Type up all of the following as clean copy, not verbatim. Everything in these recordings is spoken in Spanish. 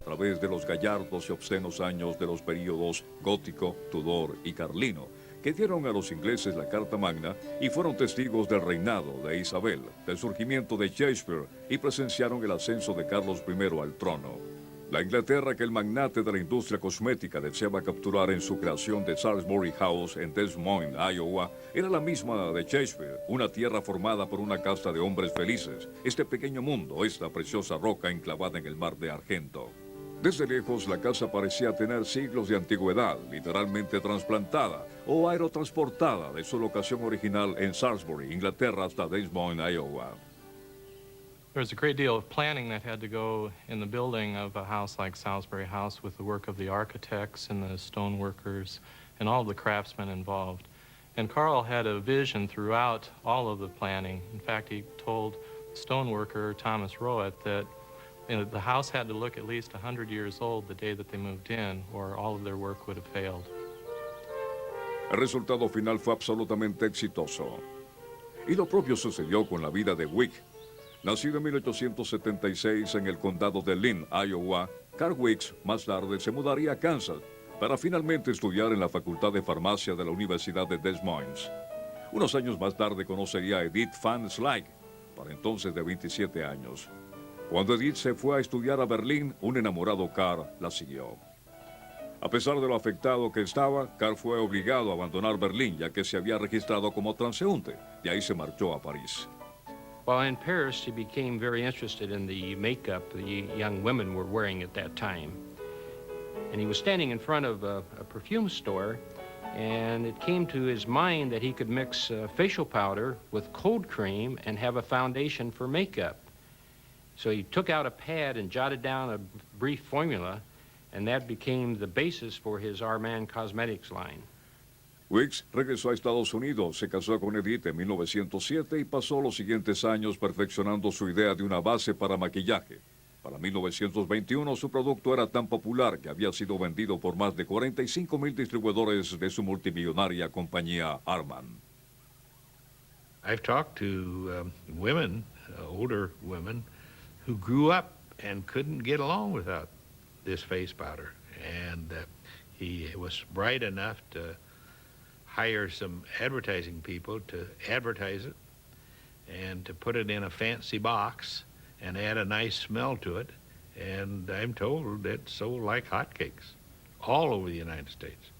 a través de los gallardos y obscenos años de los períodos gótico, Tudor y carlino, que dieron a los ingleses la Carta Magna y fueron testigos del reinado de Isabel, del surgimiento de Shakespeare y presenciaron el ascenso de Carlos I al trono. La Inglaterra que el magnate de la industria cosmética deseaba capturar en su creación de Salisbury House en Des Moines, Iowa, era la misma de Shakespeare, una tierra formada por una casta de hombres felices, este pequeño mundo, esta preciosa roca enclavada en el mar de argento. Desde lejos la casa parecía tener siglos de antigüedad, literalmente trasplantada o aerotransportada de su locación original en Salisbury, Inglaterra, hasta Des Moines, Iowa. There's a great deal of planning that had to go in the building of a house like Salisbury House with the work of the architects and the stone workers and all of the craftsmen involved. And Carl had a vision throughout all of the planning. In fact, he told the stone worker, Thomas Rowett, that the house had to look at least 100 years old the day that they moved in, or all of their work would have failed. El resultado final fue absolutamente exitoso. Y lo propio sucedió con la vida de Wick. Nacido en 1876 en el condado de Lynn, Iowa, Carl Weeks más tarde se mudaría a Kansas para finalmente estudiar en la Facultad de Farmacia de la Universidad de Des Moines. Unos años más tarde conocería a Edith Van Slyke, para entonces de 27 años. Cuando Edith se fue a estudiar a Berlín, un enamorado Carl la siguió. A pesar de lo afectado que estaba, Carl fue obligado a abandonar Berlín, ya que se había registrado como transeúnte. De ahí se marchó a París. While in Paris, he became very interested in the makeup the young women were wearing at that time. And he was standing in front of a perfume store, and it came to his mind that he could mix facial powder with cold cream and have a foundation for makeup. So he took out a pad and jotted down a brief formula, and that became the basis for his Armand Cosmetics line. Weeks regresó a Estados Unidos, se casó con Edith en 1907 y pasó los siguientes años perfeccionando su idea de una base para maquillaje. Para 1921 su producto era tan popular que había sido vendido por más de 45,000 distribuidores de su multimillonaria compañía Armand. I've talked to women, older women, who grew up and couldn't get along without this face powder. And he was bright enough to hire some advertising people to advertise it and to put it in a fancy box and add a nice smell to it. And I'm told it sold like hotcakes all over the United States.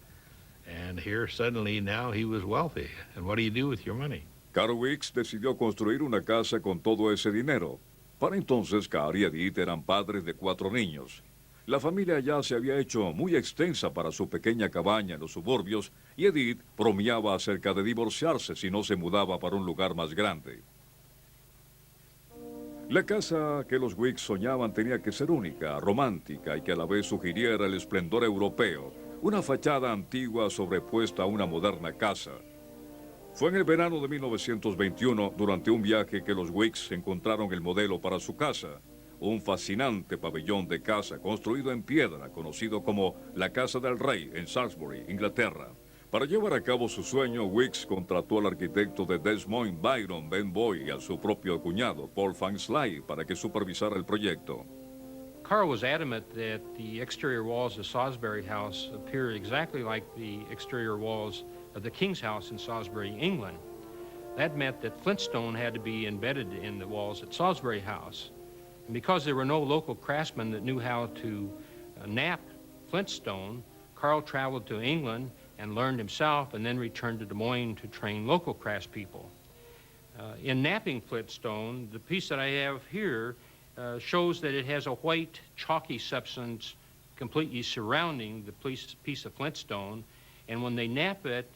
And here suddenly now he was wealthy. And what do you do with your money? Carl Weeks decidió construir una casa con todo ese dinero. Para entonces, Carl y Edith eran padres de 4 niños. La familia ya se había hecho muy extensa para su pequeña cabaña en los suburbios y Edith bromeaba acerca de divorciarse si no se mudaba para un lugar más grande. La casa que los Weeks soñaban tenía que ser única, romántica y que a la vez sugiriera el esplendor europeo, una fachada antigua sobrepuesta a una moderna casa. Fue en el verano de 1921, durante un viaje, que los Weeks encontraron el modelo para su casa. Un fascinante pabellón de casa construido en piedra, conocido como la Casa del Rey en Salisbury, Inglaterra. Para llevar a cabo su sueño, Weeks contrató al arquitecto de Des Moines, Byron Ben Boy, y a su propio cuñado, Paul Van Slyke, para que supervisara el proyecto. Carl was adamant that the exterior walls of Salisbury House appear exactly like the exterior walls of the King's House in Salisbury, England. That meant that Flintstone had to be embedded in the walls at Salisbury House. And because there were no local craftsmen that knew how to nap Flintstone, Carl traveled to England and learned himself and then returned to Des Moines to train local craftspeople. In napping Flintstone, the piece that I have here shows that it has a white chalky substance completely surrounding the piece of Flintstone, and when they nap it,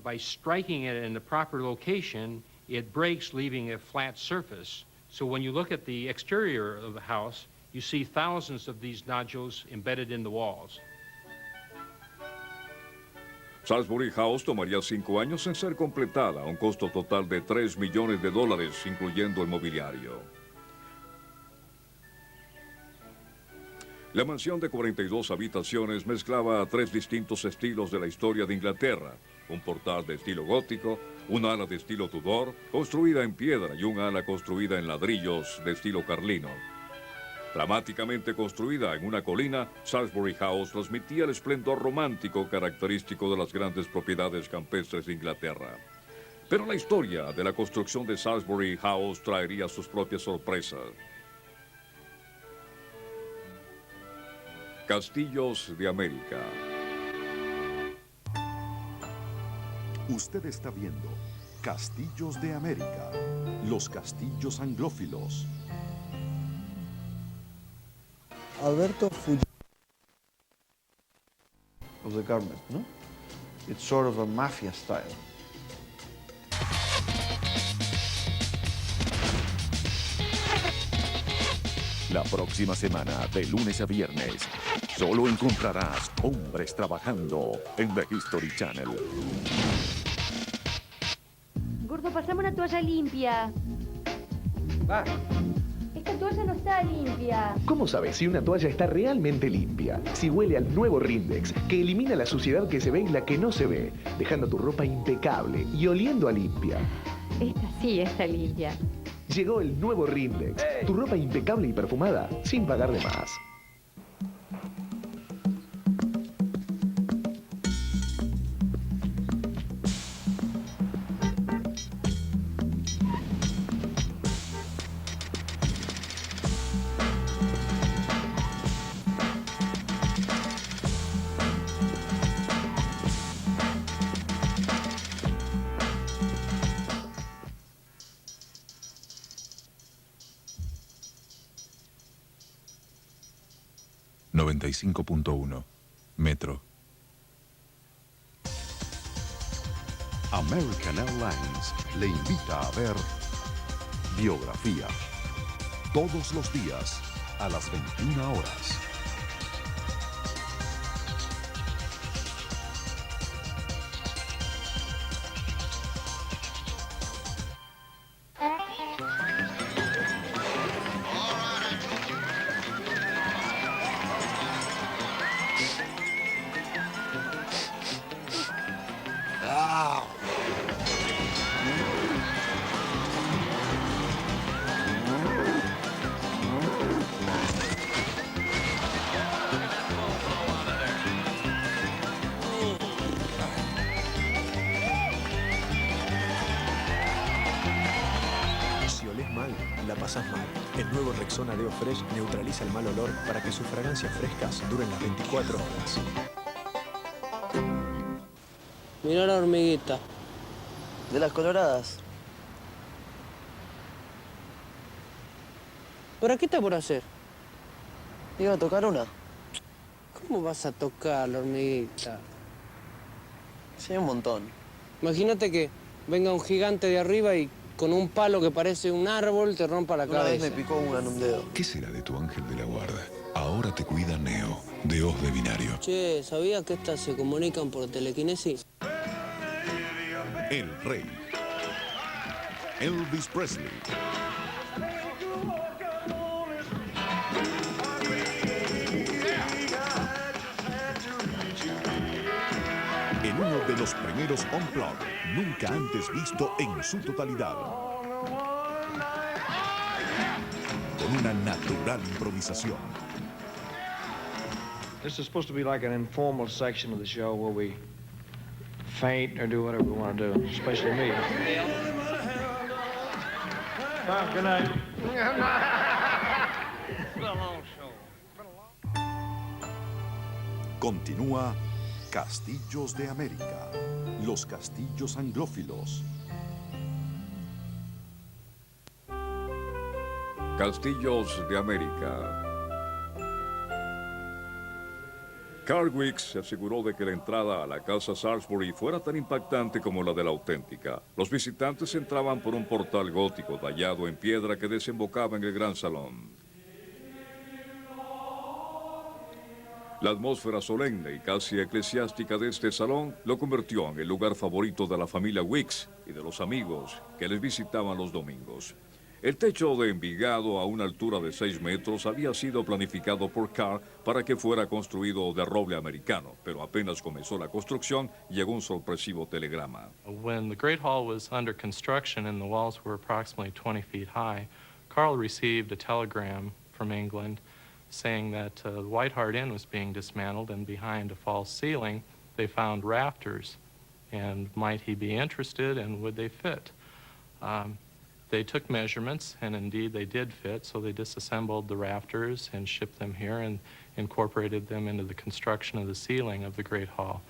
by striking it in the proper location, it breaks, leaving a flat surface. So when you look at the exterior of the house, you see thousands of these nodules embedded in the walls. Salisbury House tomaría 5 años en ser completada, a un costo total de $3 millones, incluyendo el mobiliario. La mansión de 42 habitaciones mezclaba 3 distintos estilos de la historia de Inglaterra: un portal de estilo gótico, un ala de estilo Tudor, construida en piedra, y un ala construida en ladrillos de estilo carlino. Dramáticamente construida en una colina, Salisbury House transmitía el esplendor romántico característico de las grandes propiedades campestres de Inglaterra. Pero la historia de la construcción de Salisbury House traería sus propias sorpresas. Castillos de América. Usted está viendo Castillos de América, los castillos anglófilos. Alberto Fujimori of the government, no? It's sort of a mafia style. La próxima semana, de lunes a viernes, solo encontrarás hombres trabajando en The History Channel. Gordo, pasame una toalla limpia. Va. Esta toalla no está limpia. ¿Cómo sabes si una toalla está realmente limpia? Si huele al nuevo Rindex, que elimina la suciedad que se ve y la que no se ve, dejando tu ropa impecable y oliendo a limpia. Esta sí está limpia. Llegó el nuevo Rindex, tu ropa impecable y perfumada, sin pagar de más. .1 Metro. American Airlines le invita a ver Biografía. Todos los días a las 21 horas. Si olés mal, la pasas mal. El nuevo Rexona Deo Fresh neutraliza el mal olor para que sus fragancias frescas duren las 24 horas. Mirá la hormiguita. ¿De las coloradas? ¿Pero qué está por hacer? Iba a tocar una. ¿Cómo vas a tocar la hormiguita? Sí, un montón. Imagínate que venga un gigante de arriba y con un palo que parece un árbol te rompa la Una vez cabeza. me picó una en un dedo. ¿Qué será de tu ángel de la guarda? Ahora te cuida Neo, de Oz de Binario. Che, ¿sabías que estas se comunican por telequinesis? El Rey. Elvis Presley. En uno de los primeros Unplugged, nunca antes visto en su totalidad. Con una natural improvisación. This is supposed to be like an informal section of the show where we faint or do whatever we want to do, especially me. Oh, good night. Continúa Castillos de América, los castillos anglófilos. Castillos de América. Carl Weeks se aseguró de que la entrada a la casa Salisbury fuera tan impactante como la de la auténtica. Los visitantes entraban por un portal gótico tallado en piedra que desembocaba en el gran salón. La atmósfera solemne y casi eclesiástica de este salón lo convirtió en el lugar favorito de la familia Weeks y de los amigos que les visitaban los domingos. El techo de Envigado a una altura de 6 metros había sido planificado por Carr para que fuera construido de roble americano, pero apenas comenzó la construcción, llegó un sorpresivo telegrama. When the Great Hall was under construction and the walls were approximately 20 feet high, Carl received a telegram from England, saying that the White Hart Inn was being dismantled, and behind a false ceiling they found rafters, and might he be interested and would they fit? They took measurements, and indeed they did fit, so they disassembled the rafters and shipped them here and incorporated them into the construction of the ceiling of the Great Hall.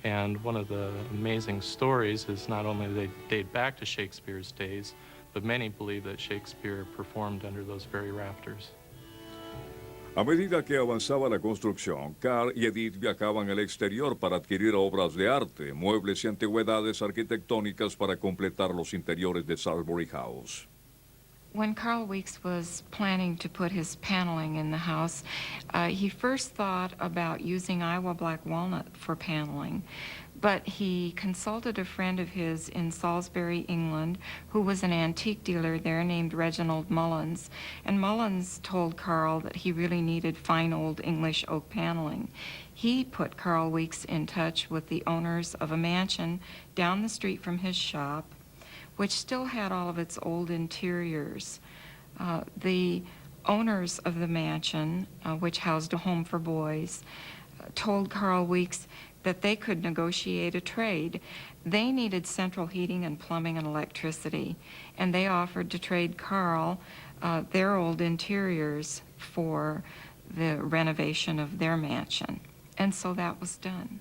And one of the amazing stories is not only they date back to Shakespeare's days, but many believe that Shakespeare performed under those very rafters. A medida que avanzaba la construcción, Carl y Edith viajaban al exterior para adquirir obras de arte, muebles y antigüedades arquitectónicas para completar los interiores de Salisbury House. When Carl Weeks was planning to put his paneling in the house, he first thought about using Iowa black walnut for paneling, but he consulted a friend of his in Salisbury, England, who was an antique dealer there named Reginald Mullins, and Mullins told Carl that he really needed fine old English oak paneling. He put Carl Weeks in touch with the owners of a mansion down the street from his shop, which still had all of its old interiors. The owners of the mansion, which housed a home for boys, told Carl Weeks that they could negotiate a trade. They needed central heating and plumbing and electricity, and they offered to trade Carl their old interiors for the renovation of their mansion. And so that was done.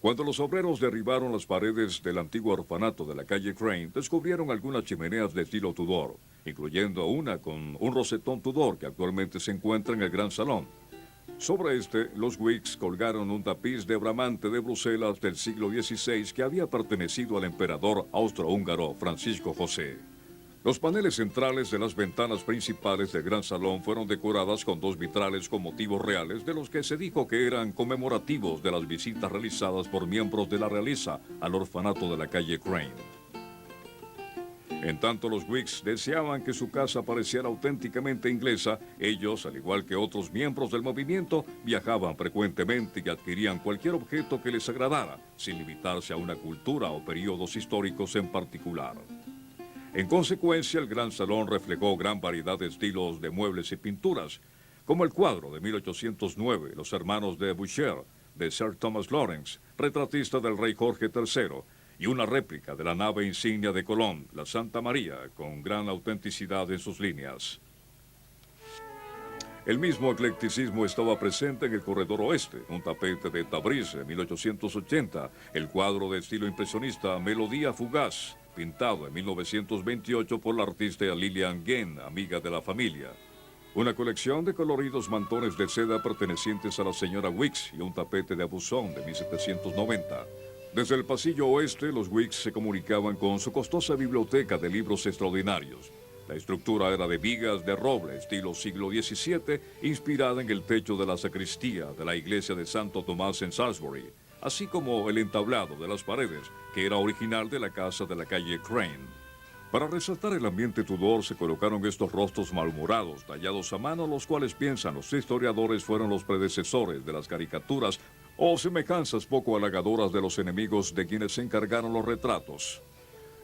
Cuando los obreros derribaron las paredes del antiguo orfanato de la calle Crane, descubrieron algunas chimeneas de estilo Tudor, incluyendo una con un rosetón Tudor que actualmente se encuentra en el Gran Salón. Sobre este, los Weeks colgaron un tapiz de bramante de Bruselas del siglo XVI que había pertenecido al emperador austrohúngaro Francisco José. Los paneles centrales de las ventanas principales del Gran Salón fueron decoradas con dos vitrales con motivos reales de los que se dijo que eran conmemorativos de las visitas realizadas por miembros de la realeza al orfanato de la calle Crane. En tanto los Weeks deseaban que su casa pareciera auténticamente inglesa, ellos, al igual que otros miembros del movimiento, viajaban frecuentemente y adquirían cualquier objeto que les agradara, sin limitarse a una cultura o periodos históricos en particular. En consecuencia, el Gran Salón reflejó gran variedad de estilos de muebles y pinturas, como el cuadro de 1809, Los hermanos de Boucher, de Sir Thomas Lawrence, retratista del rey Jorge III, y una réplica de la nave insignia de Colón, la Santa María, con gran autenticidad en sus líneas. El mismo eclecticismo estaba presente en el corredor oeste, un tapete de Tabriz de 1880, el cuadro de estilo impresionista Melodía Fugaz, pintado en 1928 por la artista Lillian Gane, amiga de la familia. Una colección de coloridos mantones de seda pertenecientes a la señora Weeks y un tapete de abusón de 1790. Desde el pasillo oeste, los Weeks se comunicaban con su costosa biblioteca de libros extraordinarios. La estructura era de vigas de roble, estilo siglo XVII, inspirada en el techo de la sacristía de la iglesia de Santo Tomás en Salisbury, así como el entablado de las paredes, que era original de la casa de la calle Crane. Para resaltar el ambiente Tudor se colocaron estos rostros malhumorados, tallados a mano, los cuales piensan los historiadores fueron los predecesores de las caricaturas o semejanzas poco halagadoras de los enemigos de quienes se encargaron los retratos.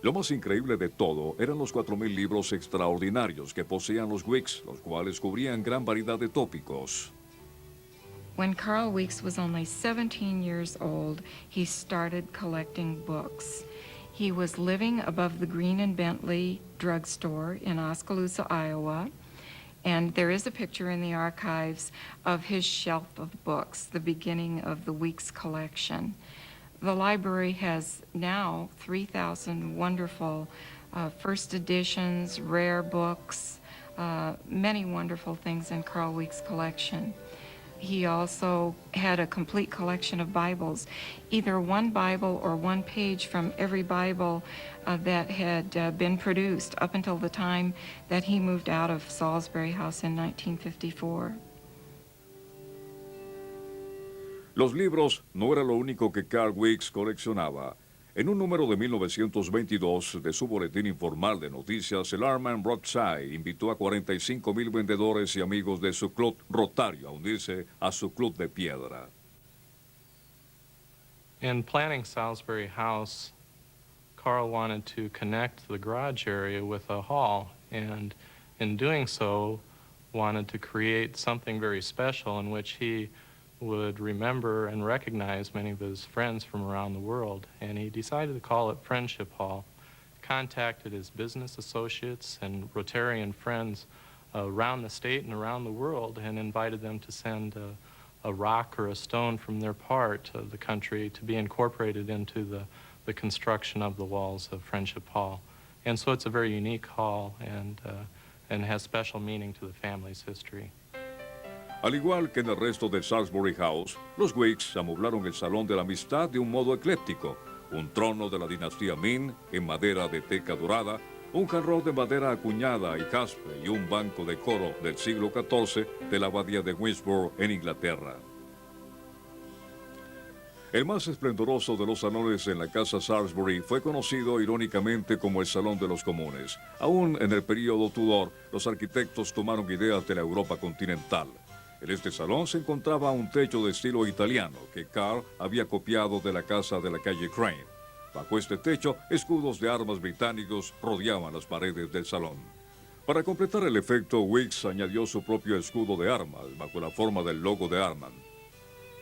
Lo más increíble de todo eran los 4.000 libros extraordinarios que poseían los Weeks, los cuales cubrían gran variedad de tópicos. When Carl Weeks was only 17 years old, he started collecting books. He was living above the Green and Bentley drugstore in Oskaloosa, Iowa, and there is a picture in the archives of his shelf of books, the beginning of the Weeks collection. The library has now 3,000 wonderful first editions, rare books, many wonderful things in Carl Weeks' collection. He also had a complete collection of Bibles, either one Bible or one page from every Bible that had been produced up until the time that he moved out of Salisbury House in 1954. Los libros no era lo único que Carl Weeks coleccionaba. En un número de 1922 de su boletín informal de noticias, el Armand Broadside invitó a 45,000 vendedores y amigos de su club rotario a unirse a su club de piedra. In planning Salisbury House, Carl wanted to connect the garage area with a hall, and in doing so, wanted to create something very special in which he would remember and recognize many of his friends from around the world. And he decided to call it Friendship Hall. Contacted his business associates and Rotarian friends around the state and around the world and invited them to send a rock or a stone from their part of the country to be incorporated into the construction of the walls of Friendship Hall. And so it's a very unique hall and has special meaning to the family's history. Al igual que en el resto de Salisbury House, los Wicks amoblaron el Salón de la Amistad de un modo ecléctico. Un trono de la dinastía Ming en madera de teca dorada, un jarrón de madera acuñada y jaspe y un banco de coro del siglo XIV de la abadía de Windsor en Inglaterra. El más esplendoroso de los salones en la casa Salisbury fue conocido irónicamente como el Salón de los Comunes. Aún en el período Tudor, los arquitectos tomaron ideas de la Europa continental. En este salón se encontraba un techo de estilo italiano que Carl había copiado de la casa de la calle Crane. Bajo este techo, escudos de armas británicos rodeaban las paredes del salón. Para completar el efecto, Wicks añadió su propio escudo de armas bajo la forma del logo de Arman.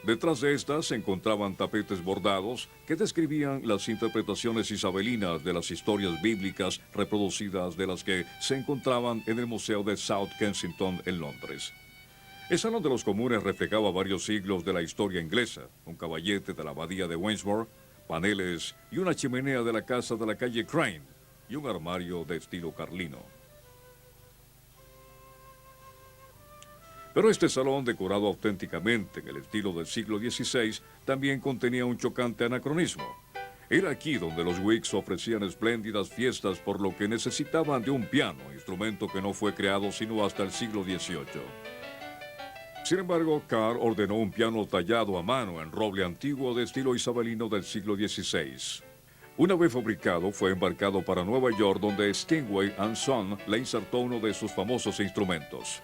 Detrás de estas se encontraban tapetes bordados que describían las interpretaciones isabelinas de las historias bíblicas reproducidas de las que se encontraban en el Museo de South Kensington en Londres. El Salón de los Comunes reflejaba varios siglos de la historia inglesa, un caballete de la abadía de Windsor, paneles y una chimenea de la casa de la calle Crane y un armario de estilo carlino. Pero este salón, decorado auténticamente en el estilo del siglo XVI, también contenía un chocante anacronismo. Era aquí donde los Wicks ofrecían espléndidas fiestas por lo que necesitaban de un piano, instrumento que no fue creado sino hasta el siglo XVIII. Sin embargo, Carr ordenó un piano tallado a mano en roble antiguo de estilo isabelino del siglo XVI. Una vez fabricado, fue embarcado para Nueva York, donde Steinway & Son le insertó uno de sus famosos instrumentos.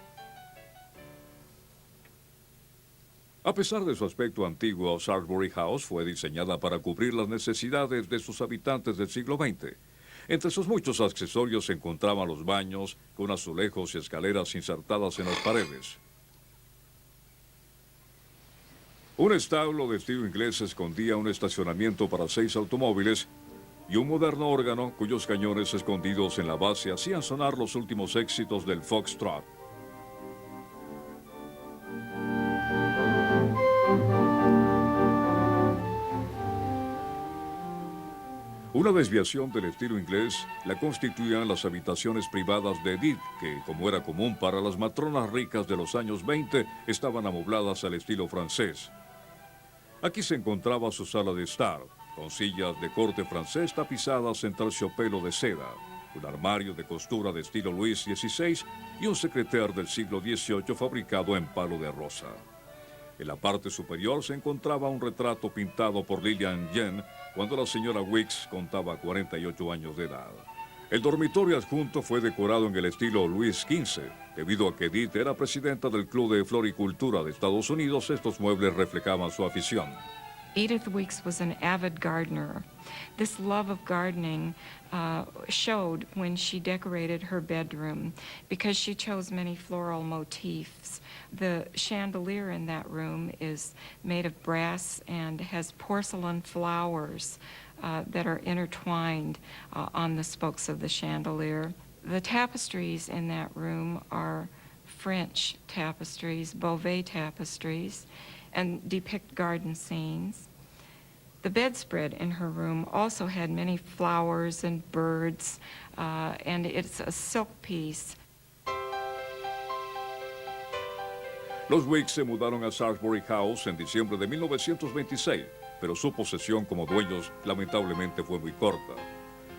A pesar de su aspecto antiguo, Salisbury House fue diseñada para cubrir las necesidades de sus habitantes del siglo XX. Entre sus muchos accesorios se encontraban los baños, con azulejos y escaleras insertadas en las paredes. Un establo de estilo inglés escondía un estacionamiento para 6 automóviles y un moderno órgano cuyos cañones escondidos en la base hacían sonar los últimos éxitos del foxtrot. Una desviación del estilo inglés la constituían las habitaciones privadas de Edith, que, como era común para las matronas ricas de los años 20, estaban amobladas al estilo francés. Aquí se encontraba su sala de estar, con sillas de corte francés tapizadas en terciopelo de seda, un armario de costura de estilo Luis XVI y un secretaire del siglo XVIII fabricado en palo de rosa. En la parte superior se encontraba un retrato pintado por Lillian Yen cuando la señora Wicks contaba 48 años de edad. El dormitorio adjunto fue decorado en el estilo Luis XV. Debido a que Edith era presidenta del Club de Floricultura de Estados Unidos, estos muebles reflejaban su afición. Edith Weeks was an avid gardener. This love of gardening showed when she decorated her bedroom because she chose many floral motifs. The chandelier in that room is made of brass and has porcelain flowers that are intertwined on the spokes of the chandelier. The tapestries in that room are French tapestries, Beauvais tapestries, and depict garden scenes. The bedspread in her room also had many flowers and birds, and it's a silk piece. Los Wicks se mudaron a Salisbury House en diciembre de 1926, pero su posesión como dueños lamentablemente fue muy corta.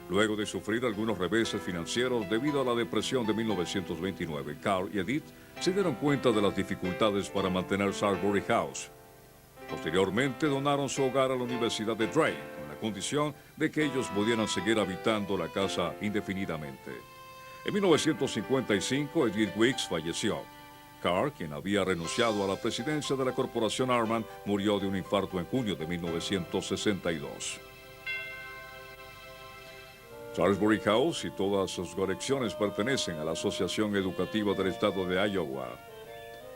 Luego de sufrir algunos reveses financieros debido a la depresión de 1929, Carl y Edith se dieron cuenta de las dificultades para mantener Salisbury House. Posteriormente donaron su hogar a la Universidad de Drake, con la condición de que ellos pudieran seguir habitando la casa indefinidamente. En 1955, Edith Wicks falleció. Carr, quien había renunciado a la presidencia de la corporación Arman, murió de un infarto en junio de 1962. Salisbury House y todas sus colecciones pertenecen a la Asociación Educativa del Estado de Iowa.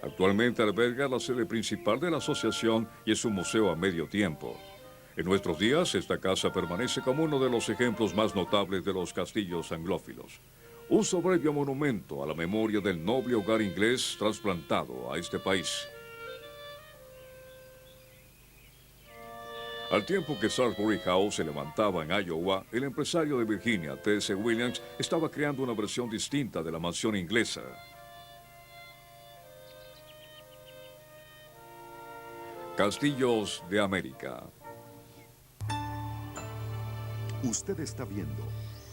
Actualmente alberga la sede principal de la asociación y es un museo a medio tiempo. En nuestros días, esta casa permanece como uno de los ejemplos más notables de los castillos anglófilos. Un soberbio monumento a la memoria del noble hogar inglés trasplantado a este país. Al tiempo que Salisbury House se levantaba en Iowa, el empresario de Virginia, T.S. Williams, estaba creando una versión distinta de la mansión inglesa. Castillos de América. Usted está viendo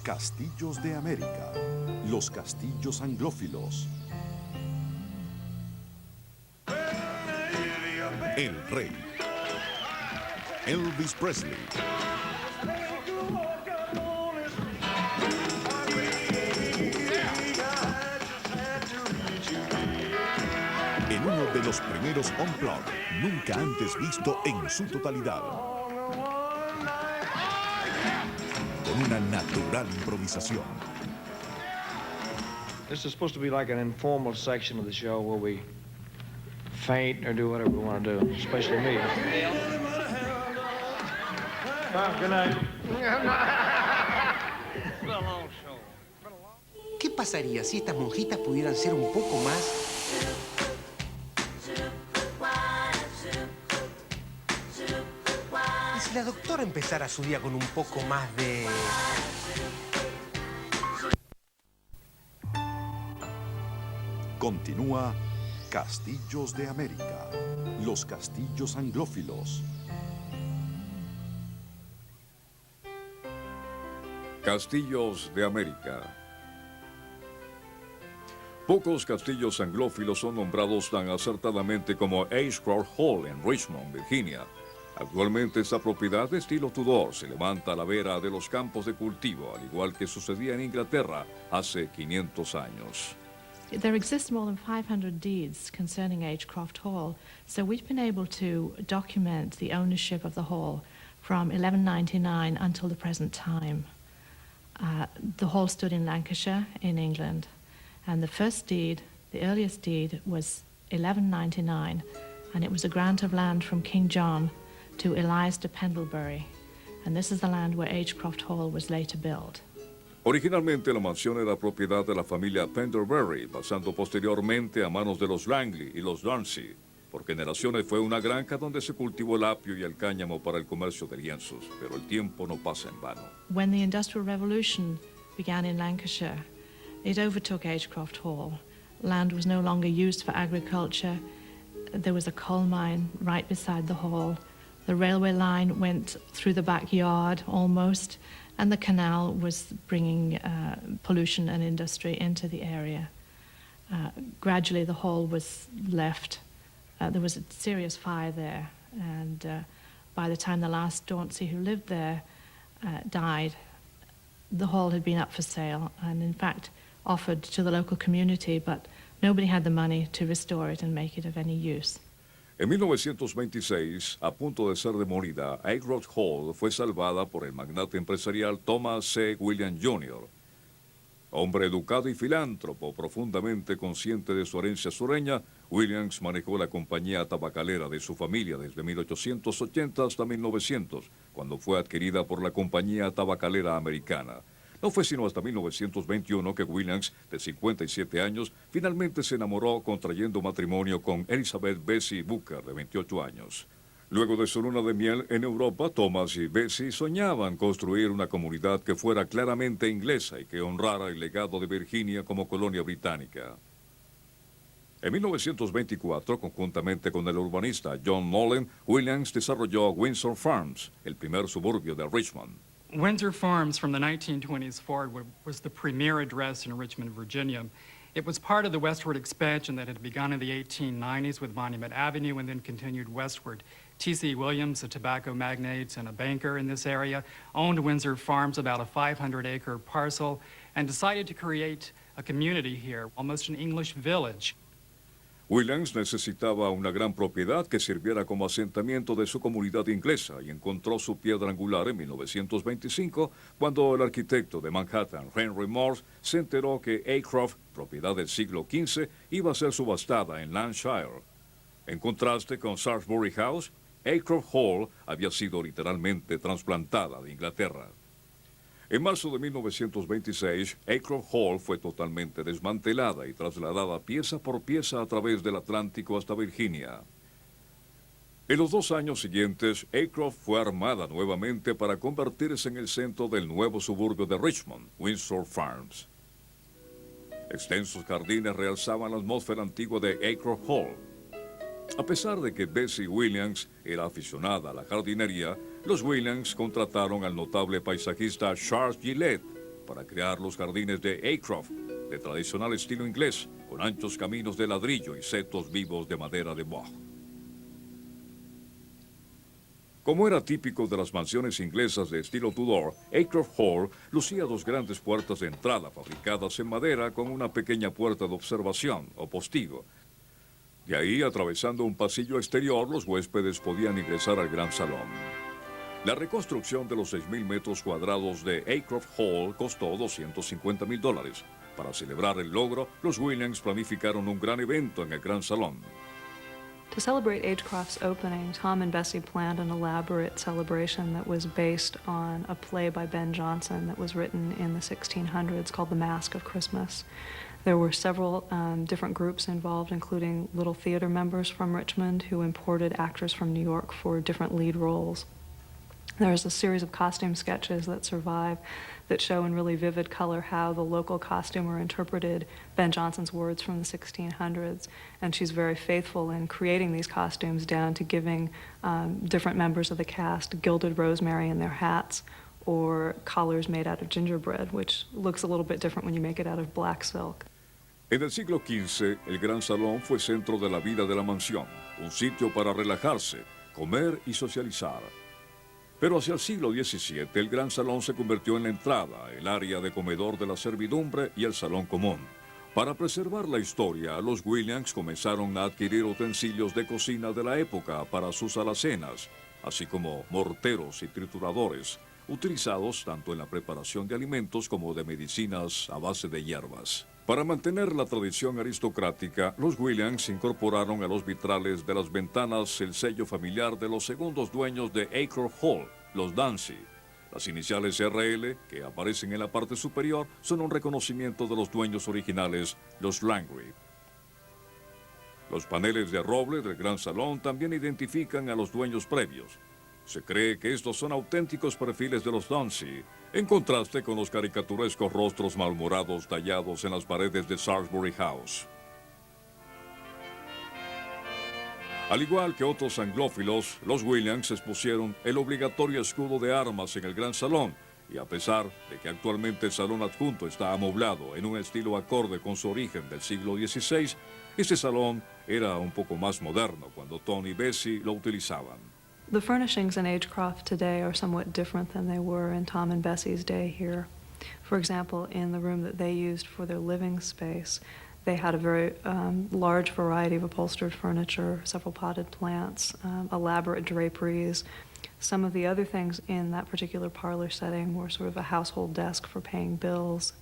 Castillos de América, los castillos anglófilos. El rey. Elvis Presley. En uno de los primeros Unplugged, nunca antes visto en su totalidad. Con una natural improvisación. This is supposed to be like an informal section of the show where we faint or do whatever we want to do, especially me. Good night. ¿Qué pasaría si estas monjitas pudieran ser un poco más... ¿Y si la doctora empezara su día con un poco más de... Continúa Castillos de América, los castillos anglófilos. Castillos de América. Pocos castillos anglófilos son nombrados tan acertadamente como Ashcroft Hall en Richmond, Virginia. Actualmente esta propiedad de estilo Tudor se levanta a la vera de los campos de cultivo, al igual que sucedía en Inglaterra hace 500 años. There exist more than 500 deeds concerning Agecroft Hall, so we've been able to document the ownership of the hall from 1199 until the present time. The hall stood in Lancashire, in England, and the first deed, the earliest deed, was 1199, and it was a grant of land from King John to Elias de Pendlebury, and this is the land where Agecroft Hall was later built. Originalmente la mansión era propiedad de la familia Pendlebury, pasando posteriormente a manos de los Langley y los Darcy. Por generaciones fue una granja donde se cultivó el apio y el cáñamo para el comercio de lienzos, pero el tiempo no pasa en vano. When the Industrial Revolution began in Lancashire, it overtook Agecroft Hall. Land was no longer used for agriculture. There was a coal mine right beside the hall. The railway line went through the backyard almost, and the canal was bringing pollution and industry into the area. Gradually, the hall was left. There was a serious fire there, and by the time the last Dauncey who lived there died, the hall had been up for sale and, in fact, offered to the local community, but nobody had the money to restore it and make it of any use. En 1926, a punto de ser demolida, Agecroft Hall fue salvada por el magnate empresarial Thomas C. Williams Jr., hombre educado y filántropo, profundamente consciente de su herencia sureña. Williams manejó la compañía tabacalera de su familia desde 1880 hasta 1900, cuando fue adquirida por la compañía tabacalera americana. No fue sino hasta 1921 que Williams, de 57 años, finalmente se enamoró contrayendo matrimonio con Elizabeth Bessie Booker, de 28 años. Luego de su luna de miel en Europa, Thomas y Bessie soñaban construir una comunidad que fuera claramente inglesa y que honrara el legado de Virginia como colonia británica. En 1924, conjuntamente con el urbanista John Mullen, Williams desarrolló Windsor Farms, el primer suburbio de Richmond. Windsor Farms from the 1920s forward was the premier address in Richmond, Virginia. It was part of the westward expansion that had begun in the 1890s with Monument Avenue and then continued westward. T.C. Williams, a tobacco magnate and a banker in this area, owned Windsor Farms, about a 500-acre parcel, and decided to create a community here, almost an English village. Williams necesitaba una gran propiedad que sirviera como asentamiento de su comunidad inglesa y encontró su piedra angular en 1925 cuando el arquitecto de Manhattan, Henry Morse, se enteró que Aycroft, propiedad del siglo XV, iba a ser subastada en Lancashire. En contraste con Salisbury House, Aycroft Hall había sido literalmente trasplantada de Inglaterra. En marzo de 1926, Aycroft Hall fue totalmente desmantelada y trasladada pieza por pieza a través del Atlántico hasta Virginia. En los 2 años siguientes, Aycroft fue armada nuevamente para convertirse en el centro del nuevo suburbio de Richmond, Windsor Farms. Extensos jardines realzaban la atmósfera antigua de Aycroft Hall. A pesar de que Bessie Williams era aficionada a la jardinería, los Williams contrataron al notable paisajista Charles Gillette para crear los jardines de Aycroft, de tradicional estilo inglés, con anchos caminos de ladrillo y setos vivos de madera de boj. Como era típico de las mansiones inglesas de estilo Tudor, Aycroft Hall lucía 2 grandes puertas de entrada fabricadas en madera con una pequeña puerta de observación o postigo. De ahí, atravesando un pasillo exterior, los huéspedes podían ingresar al gran salón. La reconstrucción de los 6.000 metros cuadrados de Aycroft Hall costó $250,000. Para celebrar el logro, los Williams planificaron un gran evento en el gran salón. To celebrate Agecroft's opening, Tom and Bessie planned an elaborate celebration that was based on a play by Ben Jonson that was written in the 1600s called The Masque of Christmas. There were several different groups involved, including Little Theater members from Richmond who imported actors from New York for different lead roles. There's a series of costume sketches that survive that show in really vivid color how the local costumer interpreted Ben Jonson's words from the 1600s, and she's very faithful in creating these costumes down to giving different members of the cast gilded rosemary in their hats or collars made out of gingerbread, which looks a little bit different when you make it out of black silk. En el siglo XV, el Gran Salón fue centro de la vida de la mansión, un sitio para relajarse, comer y socializar. Pero hacia el siglo XVII, el Gran Salón se convirtió en la entrada, el área de comedor de la servidumbre y el salón común. Para preservar la historia, los Williams comenzaron a adquirir utensilios de cocina de la época para sus alacenas, así como morteros y trituradores, utilizados tanto en la preparación de alimentos como de medicinas a base de hierbas. Para mantener la tradición aristocrática, los Williams incorporaron a los vitrales de las ventanas el sello familiar de los segundos dueños de Aycroft Hall, los Dancy. Las iniciales RL, que aparecen en la parte superior, son un reconocimiento de los dueños originales, los Langley. Los paneles de roble del Gran Salón también identifican a los dueños previos. Se cree que estos son auténticos perfiles de los Dancy, en contraste con los caricaturescos rostros malhumorados tallados en las paredes de Salisbury House. Al igual que otros anglófilos, los Williams expusieron el obligatorio escudo de armas en el Gran Salón, y a pesar de que actualmente el salón adjunto está amoblado en un estilo acorde con su origen del siglo XVI, este salón era un poco más moderno cuando Tom y Bessie lo utilizaban. The furnishings in Agecroft today are somewhat different than they were in Tom and Bessie's day here. For example, in the room that they used for their living space, they had a very large variety of upholstered furniture, several potted plants, elaborate draperies. Some of the other things in that particular parlor setting were sort of a household desk for paying bills,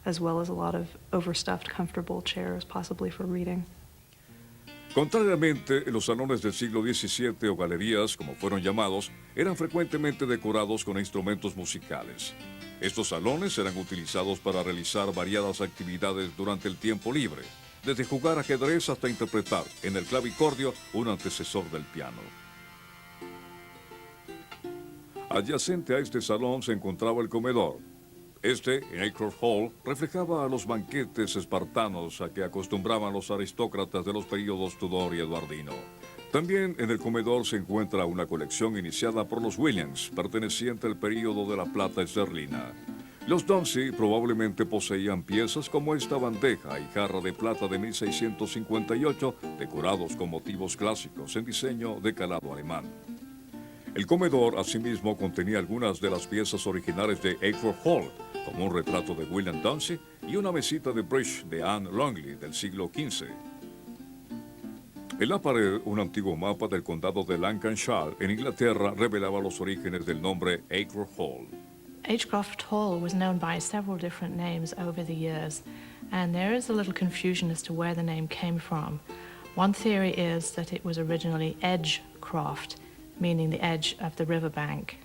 as well as a lot of overstuffed, comfortable chairs, possibly for reading. Contrariamente, los salones del siglo XVII o galerías, como fueron llamados, eran frecuentemente decorados con instrumentos musicales. Estos salones eran utilizados para realizar variadas actividades durante el tiempo libre, desde jugar ajedrez hasta interpretar en el clavicordio, un antecesor del piano. Adyacente a este salón se encontraba el comedor. Este, en Aycroft Hall, reflejaba a los banquetes espartanos a que acostumbraban los aristócratas de los períodos Tudor y Eduardino. También en el comedor se encuentra una colección iniciada por los Williams, perteneciente al período de la plata esterlina. Los Dancy probablemente poseían piezas como esta bandeja y jarra de plata de 1658, decorados con motivos clásicos en diseño de calado alemán. El comedor, asimismo, contenía algunas de las piezas originales de Aycroft Hall, como un retrato de William Dancy y una mesita de bridge de Anne Longley del siglo XV. En la pared, un antiguo mapa del condado de Lancashire, en Inglaterra, revelaba los orígenes del nombre Acre Hall. Agecroft Hall was known by several different names over the years, and there is a little confusion as to where the name came from. One theory is that it was originally Edgecroft, meaning the edge of the riverbank.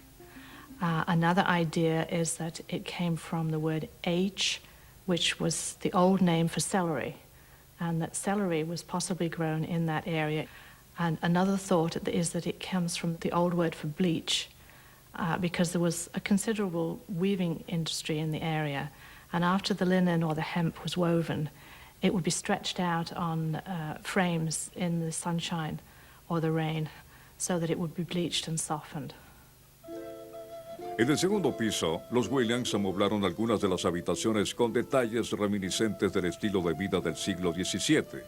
Another idea is that it came from the word H, which was the old name for celery, and that celery was possibly grown in that area. And another thought is that it comes from the old word for bleach, because there was a considerable weaving industry in the area, and after the linen or the hemp was woven, it would be stretched out on frames in the sunshine or the rain so that it would be bleached and softened. En el segundo piso, los Williams amoblaron algunas de las habitaciones con detalles reminiscentes del estilo de vida del siglo XVII.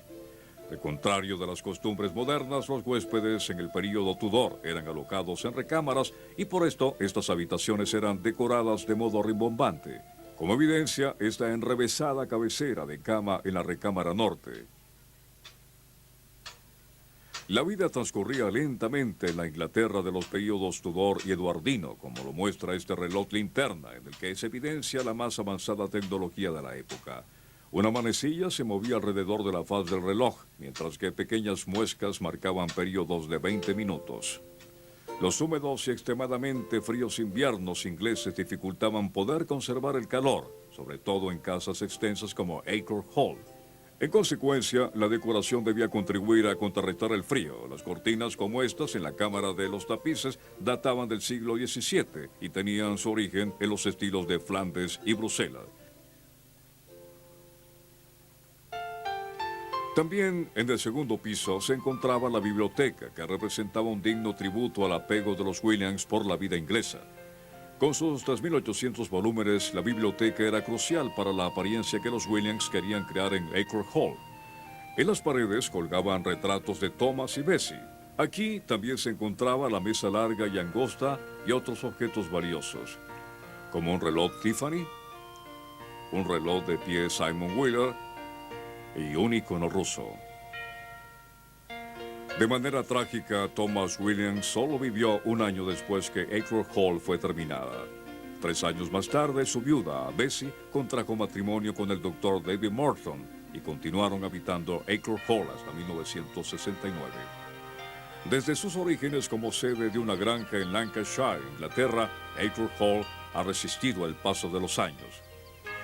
Al contrario de las costumbres modernas, los huéspedes en el período Tudor eran alocados en recámaras y por esto estas habitaciones eran decoradas de modo rimbombante. Como evidencia, esta enrevesada cabecera de cama en la recámara norte. La vida transcurría lentamente en la Inglaterra de los períodos Tudor y Eduardino, como lo muestra este reloj linterna, en el que se evidencia la más avanzada tecnología de la época. Una manecilla se movía alrededor de la faz del reloj, mientras que pequeñas muescas marcaban periodos de 20 minutos. Los húmedos y extremadamente fríos inviernos ingleses dificultaban poder conservar el calor, sobre todo en casas extensas como Acre Hall. En consecuencia, la decoración debía contribuir a contrarrestar el frío. Las cortinas como estas en la cámara de los tapices databan del siglo XVII y tenían su origen en los estilos de Flandes y Bruselas. También en el segundo piso se encontraba la biblioteca, que representaba un digno tributo al apego de los Williams por la vida inglesa. Con sus 3.800 volúmenes, la biblioteca era crucial para la apariencia que los Williams querían crear en Acre Hall. En las paredes colgaban retratos de Thomas y Bessie. Aquí también se encontraba la mesa larga y angosta y otros objetos valiosos, como un reloj Tiffany, un reloj de pie Simon Wheeler y un icono ruso. De manera trágica, Thomas Williams solo vivió un año después que Acre Hall fue terminada. 3 años más tarde, su viuda, Bessie, contrajo matrimonio con el doctor David Morton y continuaron habitando Acre Hall hasta 1969. Desde sus orígenes como sede de una granja en Lancashire, Inglaterra, Acre Hall ha resistido el paso de los años.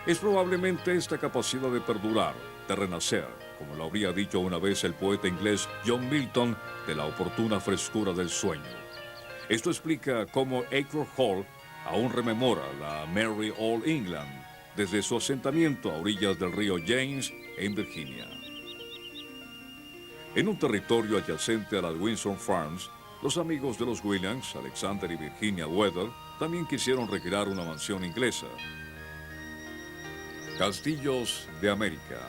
Es probablemente esta capacidad de perdurar, de renacer, como lo habría dicho una vez el poeta inglés John Milton, de la oportuna frescura del sueño. Esto explica cómo Acre Hall aún rememora la Merry Old England desde su asentamiento a orillas del río James en Virginia. En un territorio adyacente a las Windsor Farms, los amigos de los Williams, Alexander y Virginia Weather, también quisieron recrear una mansión inglesa. Castillos de América.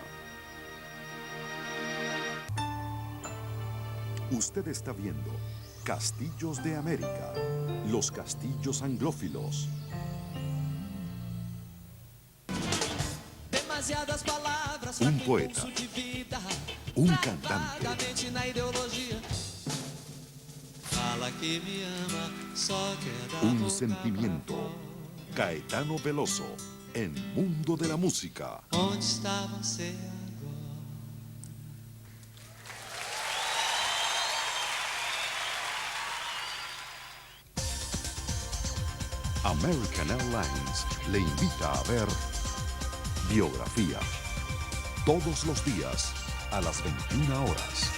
Usted está viendo Castillos de América, los castillos anglófilos. Un poeta, un cantante, un sentimiento. Caetano Veloso, en Mundo de la Música. American Airlines le invita a ver Biografía, todos los días a las 21 horas.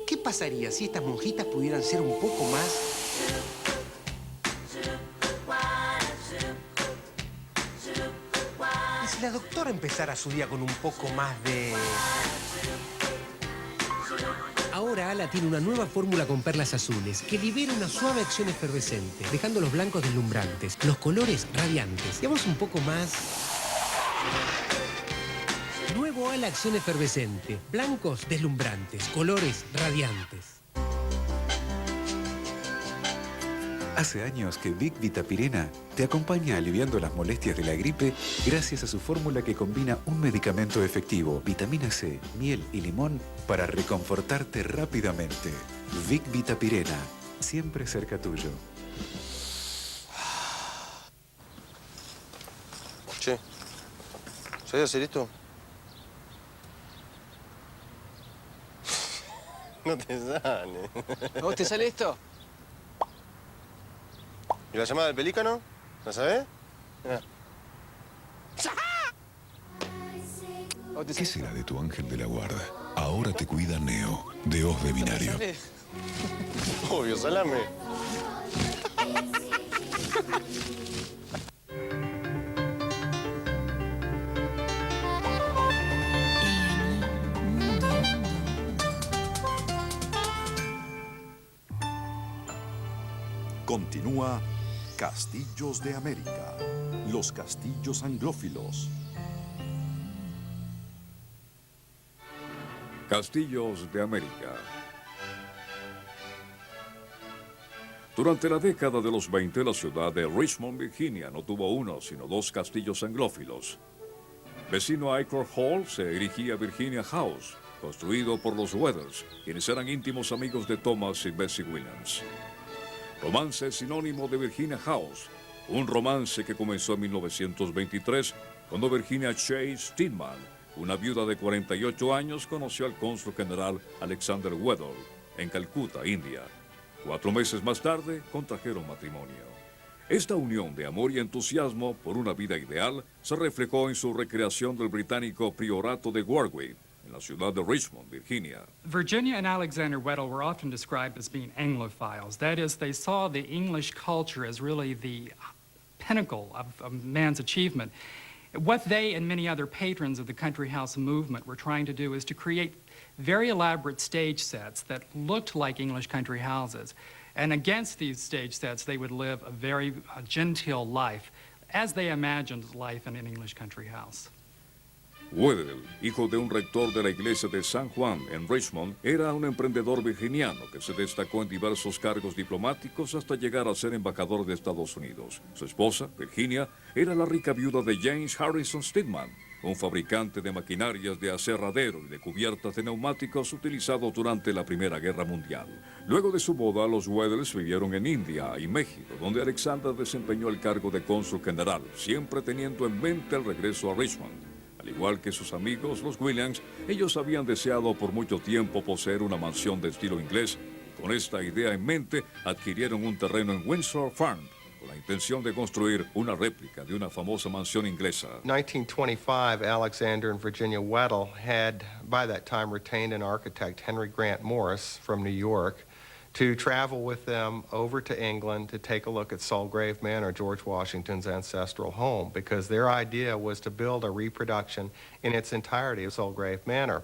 ¿Qué pasaría si estas monjitas pudieran ser un poco más? ¿Y si la doctora empezara su día con un poco más de...? Ahora Ala tiene una nueva fórmula con perlas azules que libera una suave acción efervescente, dejando los blancos deslumbrantes, los colores radiantes. Digamos un poco más... Nuevo Ala Acción Efervescente. Blancos deslumbrantes, colores radiantes. Hace años que Vic Vitapirena te acompaña aliviando las molestias de la gripe gracias a su fórmula que combina un medicamento efectivo, vitamina C, miel y limón para reconfortarte rápidamente. Vic Vitapirena, siempre cerca tuyo. Che, ¿sabes hacer esto? No te sale. ¿A vos te sale esto? ¿Y la llamada del pelícano? ¿La sabés? ¿Qué será de tu ángel de la guarda? Ahora te cuida Neo, de Os de Binario. Obvio, salame. Continúa Castillos de América, los castillos anglófilos. Castillos de América. Durante la década de los 20, la ciudad de Richmond, Virginia, no tuvo uno, sino dos castillos anglófilos. Vecino a Acorn Hall se erigía Virginia House, construido por los Weathers, quienes eran íntimos amigos de Thomas y Bessie Williams. Romance es sinónimo de Virginia House, un romance que comenzó en 1923, cuando Virginia Chase Stedman, una viuda de 48 años, conoció al cónsul general Alexander Weddell en Calcuta, India. 4 meses más tarde, contrajeron matrimonio. Esta unión de amor y entusiasmo por una vida ideal se reflejó en su recreación del británico priorato de Warwick, en la ciudad de Richmond, Virginia. Virginia and Alexander Weddell were often described as being Anglophiles. That is, they saw the English culture as really the pinnacle of man's achievement. What they and many other patrons of the country house movement were trying to do is to create very elaborate stage sets that looked like English country houses. And against these stage sets, they would live a very genteel life, as they imagined life in an English country house. Weddell, hijo de un rector de la iglesia de San Juan en Richmond, era un emprendedor virginiano que se destacó en diversos cargos diplomáticos hasta llegar a ser embajador de Estados Unidos. Su esposa, Virginia, era la rica viuda de James Harrison Stedman, un fabricante de maquinarias de aserradero y de cubiertas de neumáticos utilizados durante la Primera Guerra Mundial. Luego de su boda, los Weddells vivieron en India y México, donde Alexander desempeñó el cargo de cónsul general, siempre teniendo en mente el regreso a Richmond. Al igual que sus amigos, los Williams, ellos habían deseado por mucho tiempo poseer una mansión de estilo inglés. Con esta idea en mente, adquirieron un terreno en Windsor Farm, con la intención de construir una réplica de una famosa mansión inglesa. 1925, Alexander and Virginia Weddell had, by that time, retained an architect, Henry Grant Morris, from New York, to travel with them over to England to take a look at Sulgrave Manor, George Washington's ancestral home, because their idea was to build a reproduction in its entirety of Sulgrave Manor.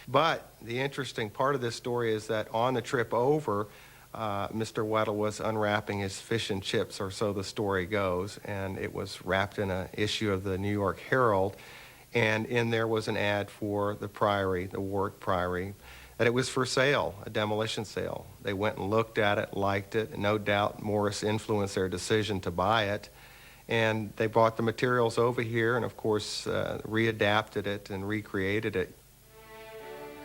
But the interesting part of this story is that on the trip over, Mr. Weddell was unwrapping his fish and chips, or so the story goes, and it was wrapped in an issue of the New York Herald, and in there was an ad for the priory, the Warwick Priory, that it was for sale, a demolition sale. They went and looked at it, liked it, and no doubt Morris influenced their decision to buy it. And they brought the materials over here and, of course, readapted it and recreated it.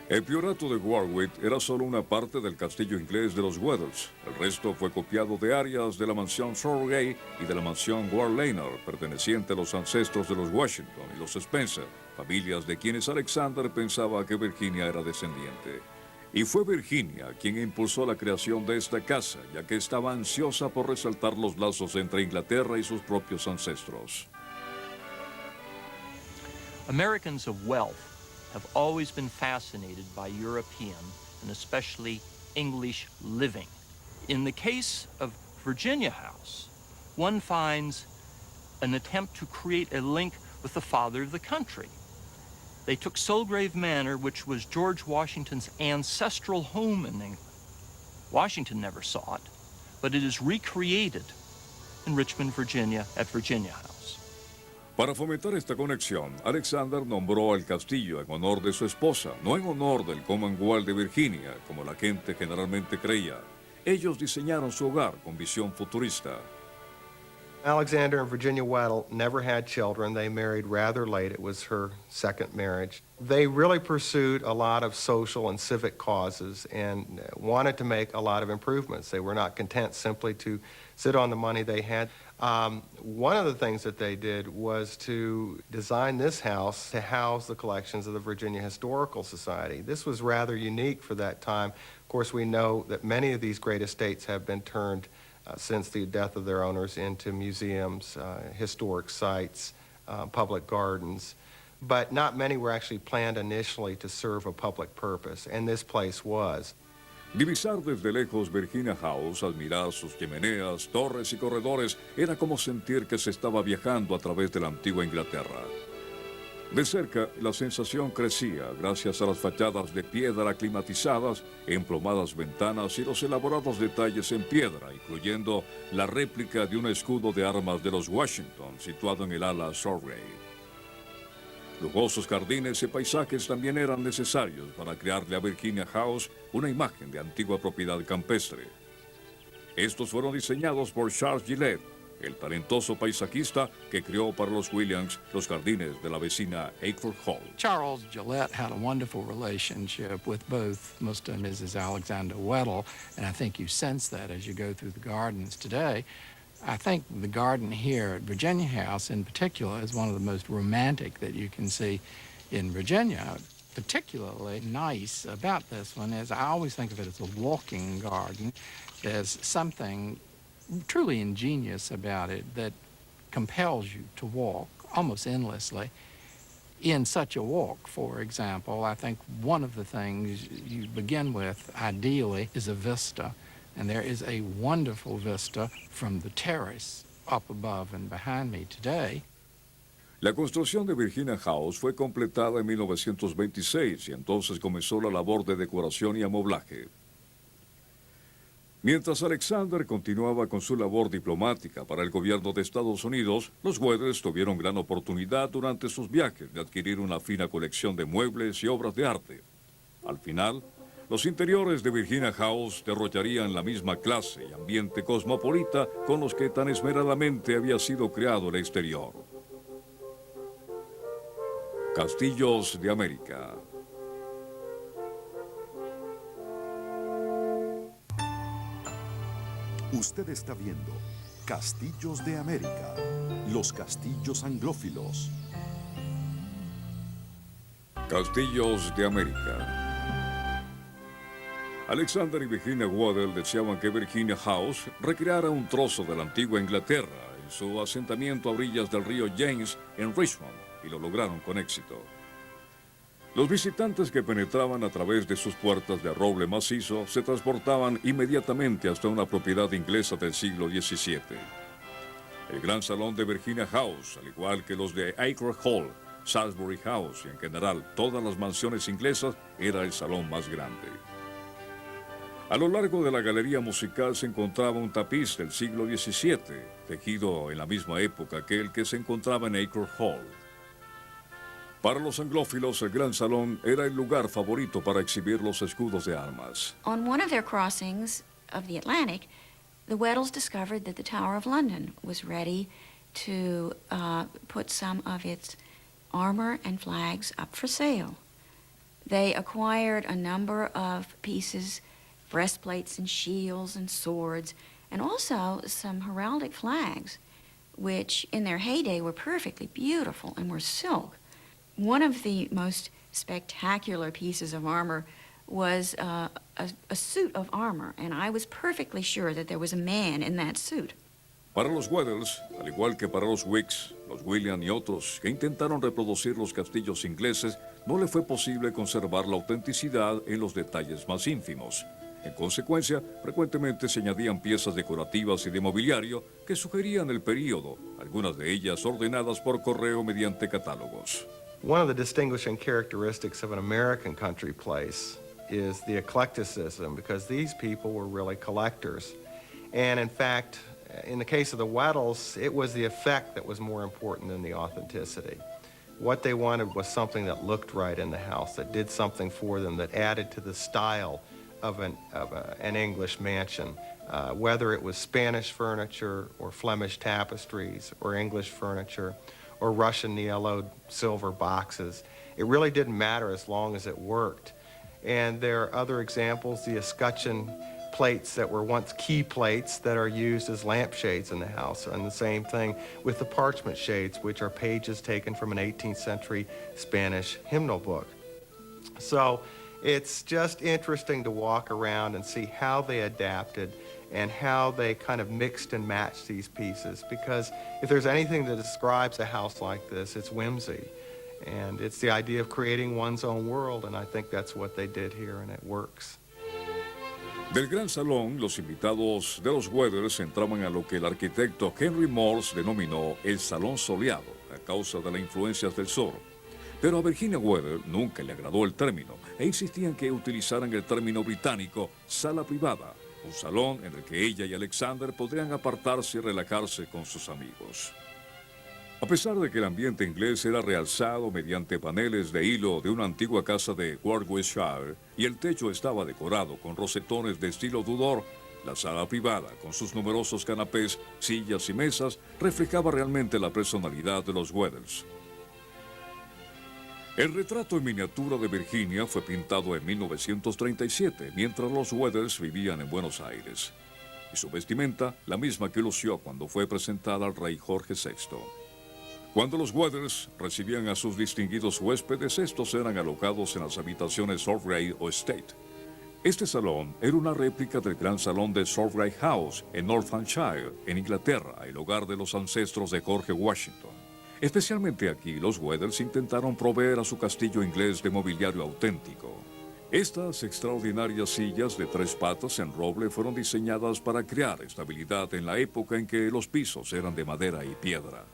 El priorato de Warwick era solo una parte del castillo inglés de los Weddells. El resto fue copiado de áreas de la mansión Sorgay y de la mansión Warlaner, perteneciente a los ancestros de los Washington y los Spencer, familias de quienes Alexander pensaba que Virginia era descendiente. Y fue Virginia quien impulsó la creación de esta casa, ya que estaba ansiosa por resaltar los lazos entre Inglaterra y sus propios ancestros. Americans of wealth have always been fascinated by European and especially English living. In the case of Virginia House, one finds an attempt to create a link with the father of the country. They took Sulgrave Manor, which was George Washington's ancestral home in England. Washington never saw it, but it is recreated in Richmond, Virginia, at Virginia House. Para fomentar esta conexión, Alexander nombró el castillo en honor de su esposa, no en honor del Commonwealth de Virginia, como la gente generalmente creía. Ellos diseñaron su hogar con visión futurista. Alexander and Virginia Weddell never had children. They married rather late. It was her second marriage. They really pursued a lot of social and civic causes and wanted to make a lot of improvements. They were not content simply to sit on the money they had. One of the things that they did was to design this house to house the collections of the Virginia Historical Society. This was rather unique for that time. Of course, we know that many of these great estates have been turned since the death of their owners into museums, historic sites, public gardens. But not many were actually planned initially to serve a public purpose, and this place was. Divisar desde lejos Virginia House, admirar sus chimeneas, torres y corredores, era como sentir que se estaba viajando a través de la antigua Inglaterra. De cerca, la sensación crecía gracias a las fachadas de piedra climatizadas, emplomadas ventanas y los elaborados detalles en piedra, incluyendo la réplica de un escudo de armas de los Washington situado en el ala Surrey. Lujosos jardines y paisajes también eran necesarios para crearle a Virginia House una imagen de antigua propiedad campestre. Estos fueron diseñados por Charles Gillette, el talentoso paisajista que creó para los Williams los jardines de la vecina Ackford Hall. Charles Gillette had a wonderful relationship with both Mr. and Mrs. Alexander Weddell, and I think you sense that as you go through the gardens today. I think the garden here at Virginia House in particular is one of the most romantic that you can see in Virginia. Particularly nice about this one is I always think of it as a walking garden. There's something truly ingenious about it that compels you to walk almost endlessly. In such a walk, for example, I think one of the things you begin with, ideally, is a vista. And there is a wonderful vista from the terrace up above and behind me today. La construcción de Virginia House fue completada en 1926 y entonces comenzó la labor de decoración y amoblaje. Mientras Alexander continuaba con su labor diplomática para el gobierno de Estados Unidos, los Weddell tuvieron gran oportunidad durante sus viajes de adquirir una fina colección de muebles y obras de arte. Al final, los interiores de Virginia House derrocharían la misma clase y ambiente cosmopolita con los que tan esmeradamente había sido creado el exterior. Castillos de América. Usted está viendo Castillos de América, los castillos anglófilos. Castillos de América. Alexander y Virginia Weddell deseaban que Virginia House recreara un trozo de la antigua Inglaterra en su asentamiento a orillas del río James en Richmond, y lo lograron con éxito. Los visitantes que penetraban a través de sus puertas de roble macizo se transportaban inmediatamente hasta una propiedad inglesa del siglo XVII. El gran salón de Virginia House, al igual que los de Ackford Hall, Salisbury House y en general todas las mansiones inglesas, era el salón más grande. A lo largo de la galería musical se encontraba un tapiz del siglo XVII, tejido en la misma época que el que se encontraba en Ackford Hall. Para los anglófilos, el Gran Salón era el lugar favorito para exhibir los escudos de armas. On one of their crossings of the Atlantic, the Weddells discovered that the Tower of London was ready to put some of its armor and flags up for sale. They acquired a number of pieces, breastplates and shields and swords, and also some heraldic flags, which in their heyday were perfectly beautiful and were silk. One of the most spectacular pieces of armor was a suit of armor, and I was perfectly sure that there was a man in that suit. Para los Weddells, al igual que para los Wicks, los William y otros que intentaron reproducir los castillos ingleses, no le fue posible conservar la autenticidad en los detalles más ínfimos. En consecuencia, frecuentemente se añadían piezas decorativas y de mobiliario que sugerían el período, algunas de ellas ordenadas por correo mediante catálogos. One of the distinguishing characteristics of an American country place is the eclecticism, because these people were really collectors. And in fact, in the case of the Weddells, it was the effect that was more important than the authenticity. What they wanted was something that looked right in the house, that did something for them, that added to the style of an English mansion, whether it was Spanish furniture or Flemish tapestries or English furniture or Russian yellowed silver boxes. It really didn't matter as long as it worked. And there are other examples, the escutcheon plates that were once key plates that are used as lampshades in the house, and the same thing with the parchment shades, which are pages taken from an 18th century Spanish hymnal book. So it's just interesting to walk around and see how they adapted and how they kind of mixed and matched these pieces, because if there's anything that describes a house like this, it's whimsy. And it's the idea of creating one's own world, and I think that's what they did here, and it works. Del Gran Salón, los invitados de los Weathers entraban a lo que el arquitecto Henry Morse denominó el Salón Soleado, a causa de las influencias del sur. Pero a Virginia Weather nunca le agradó el término, e insistía en que utilizaran el término británico sala privada, un salón en el que ella y Alexander podrían apartarse y relajarse con sus amigos. A pesar de que el ambiente inglés era realzado mediante paneles de hilo de una antigua casa de Warwickshire y el techo estaba decorado con rosetones de estilo Tudor, la sala privada, con sus numerosos canapés, sillas y mesas, reflejaba realmente la personalidad de los Weathers. El retrato en miniatura de Virginia fue pintado en 1937, mientras los Weathers vivían en Buenos Aires. Y su vestimenta, la misma que lució cuando fue presentada al rey Jorge VI. Cuando los Weathers recibían a sus distinguidos huéspedes, estos eran alojados en las habitaciones Sorgray o Estate. Este salón era una réplica del gran salón de Sorgray House en Northamptonshire, en Inglaterra, el hogar de los ancestros de George Washington. Especialmente aquí, los Weathers intentaron proveer a su castillo inglés de mobiliario auténtico. Estas extraordinarias sillas de 3 patas en roble fueron diseñadas para crear estabilidad en la época en que los pisos eran de madera y piedra.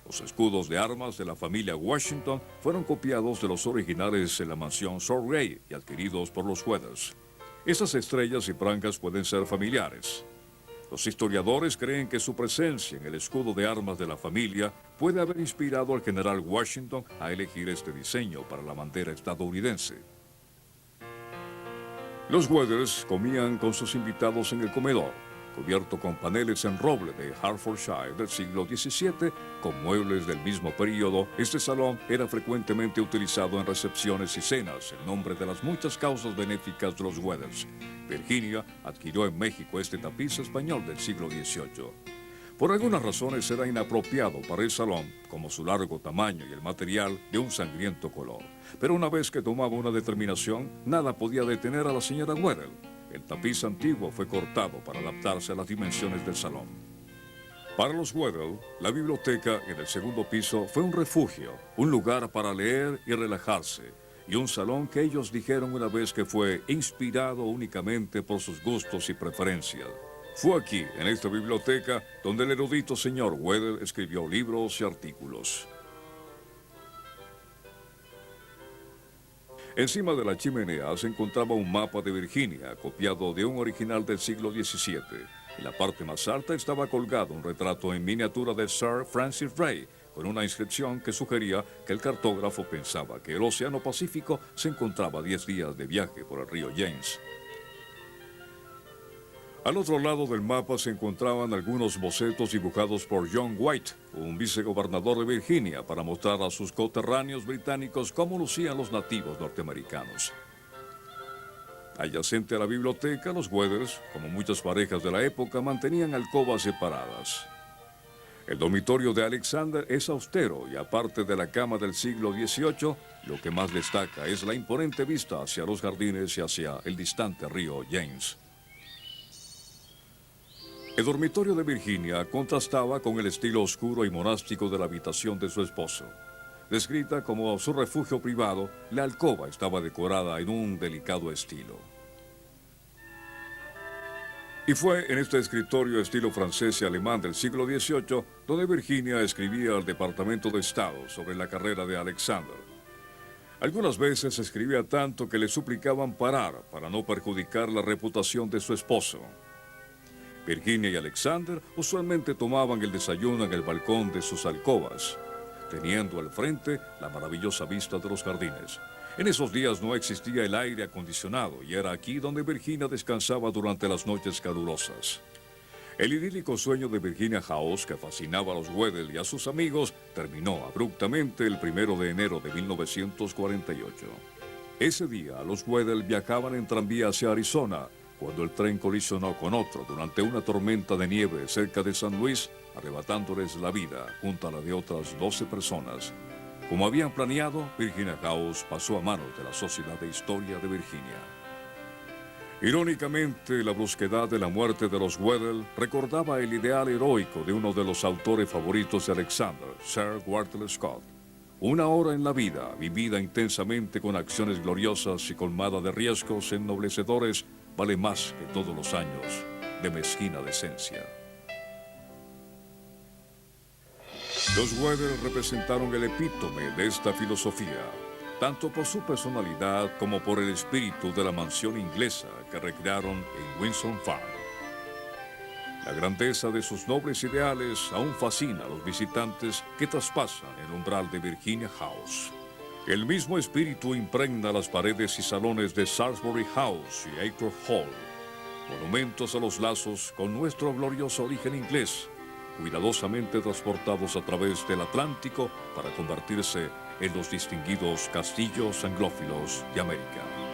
Los escudos de armas de la familia Washington fueron copiados de los originales en la mansión Sorgray y adquiridos por los Weathers. Esas estrellas y franjas pueden ser familiares. Los historiadores creen que su presencia en el escudo de armas de la familia puede haber inspirado al general Washington a elegir este diseño para la bandera estadounidense. Los Weathers comían con sus invitados en el comedor, cubierto con paneles en roble de Hertfordshire del siglo XVII, con muebles del mismo período. Este salón era frecuentemente utilizado en recepciones y cenas en nombre de las muchas causas benéficas de los Weathers. Virginia adquirió en México este tapiz español del siglo XVIII. Por algunas razones era inapropiado para el salón, como su largo tamaño y el material de un sangriento color. Pero una vez que tomaba una determinación, nada podía detener a la señora Weather. El tapiz antiguo fue cortado para adaptarse a las dimensiones del salón. Para los Weddell, la biblioteca en el segundo piso fue un refugio, un lugar para leer y relajarse, y un salón que ellos dijeron una vez que fue inspirado únicamente por sus gustos y preferencias. Fue aquí, en esta biblioteca, donde el erudito señor Weddell escribió libros y artículos. Encima de la chimenea se encontraba un mapa de Virginia, copiado de un original del siglo XVII. En la parte más alta estaba colgado un retrato en miniatura de Sir Francis Drake, con una inscripción que sugería que el cartógrafo pensaba que el Océano Pacífico se encontraba a 10 días de viaje por el río James. Al otro lado del mapa se encontraban algunos bocetos dibujados por John White, un vicegobernador de Virginia, para mostrar a sus coterráneos británicos cómo lucían los nativos norteamericanos. Adyacente a la biblioteca, los Weathers, como muchas parejas de la época, mantenían alcobas separadas. El dormitorio de Alexander es austero y, aparte de la cama del siglo XVIII, lo que más destaca es la imponente vista hacia los jardines y hacia el distante río James. El dormitorio de Virginia contrastaba con el estilo oscuro y monástico de la habitación de su esposo. Descrita como su refugio privado, la alcoba estaba decorada en un delicado estilo. Y fue en este escritorio estilo francés y alemán del siglo XVIII donde Virginia escribía al Departamento de Estado sobre la carrera de Alexander. Algunas veces escribía tanto que le suplicaban parar para no perjudicar la reputación de su esposo. Virginia y Alexander usualmente tomaban el desayuno en el balcón de sus alcobas, teniendo al frente la maravillosa vista de los jardines. En esos días no existía el aire acondicionado y era aquí donde Virginia descansaba durante las noches calurosas. El idílico sueño de Virginia House, que fascinaba a los Weddell y a sus amigos, terminó abruptamente el 1 de enero de 1948. Ese día, los Weddell viajaban en tranvía hacia Arizona, cuando el tren colisionó con otro durante una tormenta de nieve cerca de San Luis, arrebatándoles la vida junto a la de otras 12 personas. Como habían planeado, Virginia House pasó a manos de la Sociedad de Historia de Virginia. Irónicamente, la brusquedad de la muerte de los Weddell recordaba el ideal heroico de uno de los autores favoritos de Alexander, Sir Walter Scott. Una hora en la vida, vivida intensamente con acciones gloriosas y colmada de riesgos ennoblecedores, vale más que todos los años de mezquina decencia. Los Weddell representaron el epítome de esta filosofía, tanto por su personalidad como por el espíritu de la mansión inglesa que recrearon en Windsor Farm. La grandeza de sus nobles ideales aún fascina a los visitantes que traspasan el umbral de Virginia House. El mismo espíritu impregna las paredes y salones de Salisbury House y Acre Hall, monumentos a los lazos con nuestro glorioso origen inglés, cuidadosamente transportados a través del Atlántico para convertirse en los distinguidos castillos anglófilos de América.